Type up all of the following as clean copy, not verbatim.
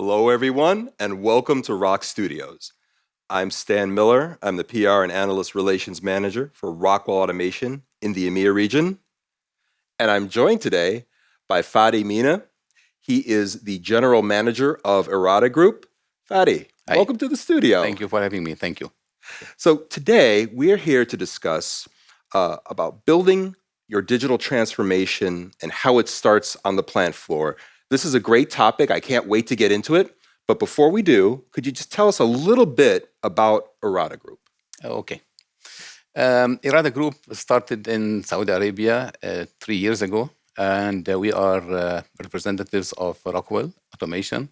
Hello, everyone, and welcome to ROKStudios. I'm Stan Miller. I'm the PR and Analyst Relations Manager for Rockwell Automation in the EMEA region. And I'm joined today by Fadi Mina. He is the General Manager of Erada Group. Fadi, Hi. welcome to the studio. Thank you for having me. Thank you. So today, we're here to discuss about building your digital transformation and how it starts on the plant floor. This is a great topic. I can't wait to get into it. But before we do, could you just tell us a little bit about Erada Group? Okay. Erada Group started in Saudi Arabia 3 years ago, and we are representatives of Rockwell Automation,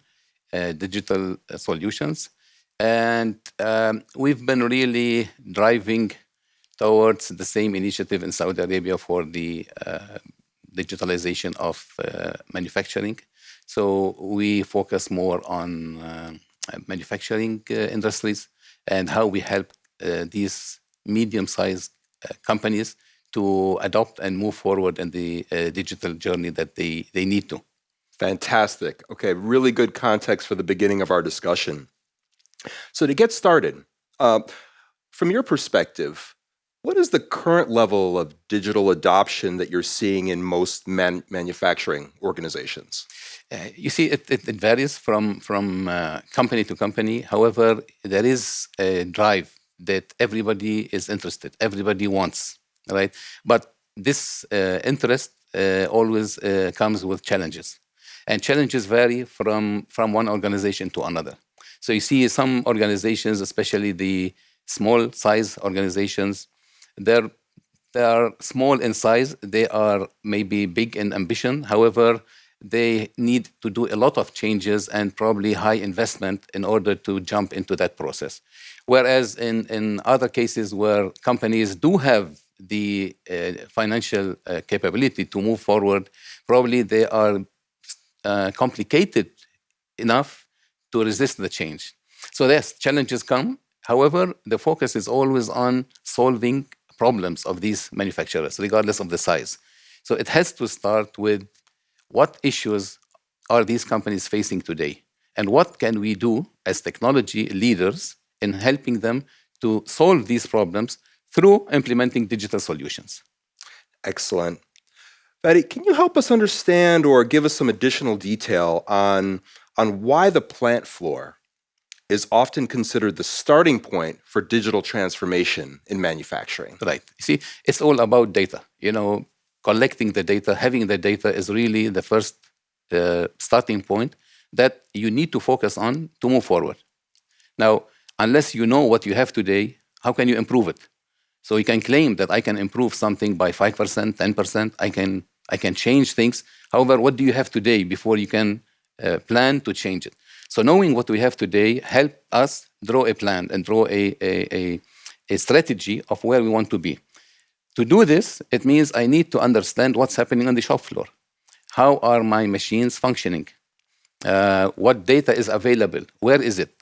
digital solutions. And we've been really driving towards the same initiative in Saudi Arabia for the digitalization of manufacturing. So we focus more on manufacturing industries and how we help these medium-sized companies to adopt and move forward in the digital journey that they need to. Fantastic. Okay, really good context for the beginning of our discussion. So to get started, from your perspective, what is the current level of digital adoption that you're seeing in most manufacturing organizations? You see, it varies from company to company. However, there is a drive that everybody is interested, everybody wants, right? But this interest always comes with challenges. And challenges vary from one organization to another. So you see some organizations, especially the small size organizations, they are small in size, they are maybe big in ambition. However, they need to do a lot of changes and probably high investment in order to jump into that process. Whereas in other cases where companies do have the financial capability to move forward, probably they are complicated enough to resist the change. So yes, challenges come. However, the focus is always on solving problems of these manufacturers, regardless of the size. So it has to start with what issues are these companies facing today? And what can we do as technology leaders in helping them to solve these problems through implementing digital solutions? Excellent. Fadi, can you help us understand or give us some additional detail on why the plant floor is often considered the starting point for digital transformation in manufacturing? Right. You see, it's all about data. Collecting the data, having the data is really the first starting point that you need to focus on to move forward. Now, unless you know what you have today, how can you improve it? So you can claim that I can improve something by 5%, 10%. I can change things. However, what do you have today before you can plan to change it? So knowing what we have today help us draw a plan and draw a strategy of where we want to be. To do this, it means I need to understand what's happening on the shop floor. How are my machines functioning? What data is available? Where is it?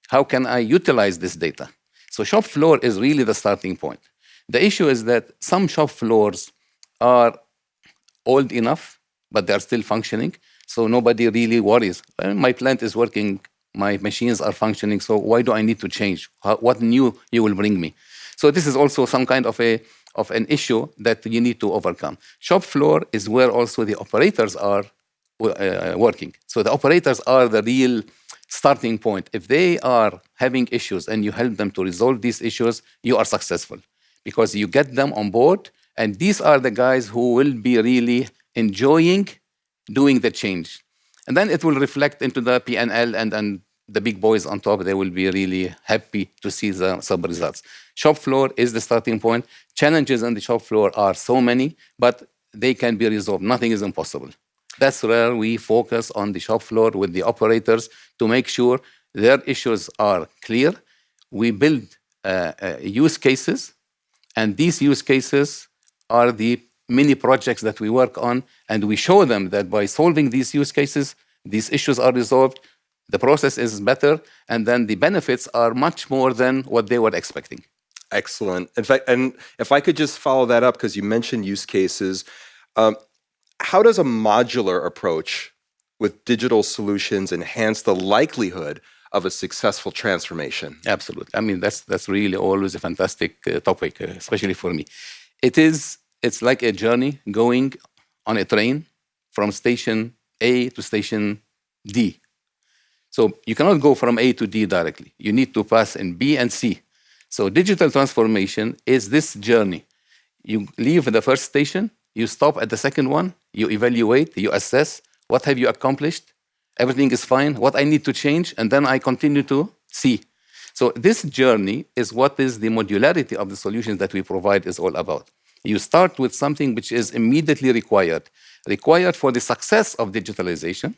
How can I utilize this data? So shop floor is really the starting point. The issue is that some shop floors are old enough, but they're still functioning. So nobody really worries. My plant is working, my machines are functioning, so why do I need to change? What new you will bring me? So this is also some kind of an issue that you need to overcome. Shop floor is where also the operators are working. So the operators are the real starting point. If they are having issues and you help them to resolve these issues, you are successful because you get them on board. And these are the guys who will be really enjoying doing the change. And then it will reflect into the P&L and the big boys on top, they will be really happy to see the sub results. Shop floor is the starting point. Challenges on the shop floor are so many, but they can be resolved. Nothing is impossible. That's where we focus on the shop floor with the operators to make sure their issues are clear. We build use cases, and these use cases are the mini projects that we work on, and we show them that by solving these use cases, these issues are resolved, the process is better, and then the benefits are much more than what they were expecting. Excellent. In fact, and if I could just follow that up, because you mentioned use cases, how does a modular approach with digital solutions enhance the likelihood of a successful transformation? Absolutely. I mean, that's really always a fantastic topic, especially for me. It's like a journey going on a train from station A to station D. So you cannot go from A to D directly. You need to pass in B and C. So digital transformation is this journey. You leave the first station, you stop at the second one, you evaluate, you assess what have you accomplished, everything is fine, what I need to change, and then I continue to see. So this journey is what is the modularity of the solutions that we provide is all about. You start with something which is immediately required for the success of digitalization.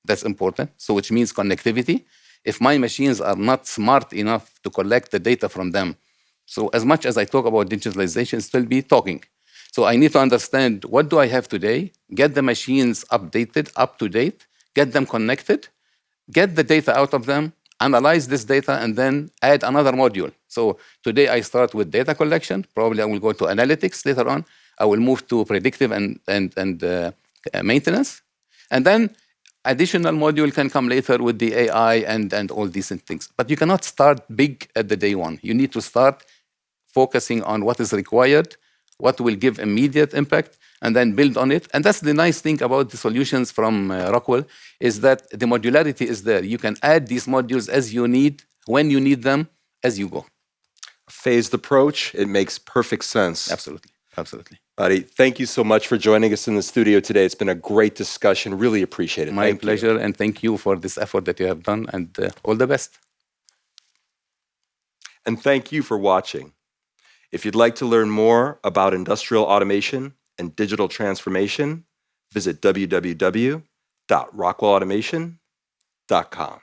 That's important. So which means connectivity. If my machines are not smart enough to collect the data from them, so as much as I talk about digitalization, still be talking. So I need to understand what do I have today, get the machines updated, up to date, get them connected, get the data out of them, analyze this data, and then add another module. So today I start with data collection. Probably I will go to analytics later on. I will move to predictive and maintenance. And then additional module can come later with the AI and all these things. But you cannot start big at the day one. You need to start focusing on what is required, what will give immediate impact, and then build on it. And that's the nice thing about the solutions from Rockwell, is that the modularity is there. You can add these modules as you need, when you need them, as you go. Phased approach, it makes perfect sense. Absolutely. Absolutely. Fadi, thank you so much for joining us in the studio today. It's been a great discussion. Really appreciate it. My pleasure, and thank you for this effort that you have done, and all the best. And thank you for watching. If you'd like to learn more about industrial automation and digital transformation, visit www.rockwellautomation.com.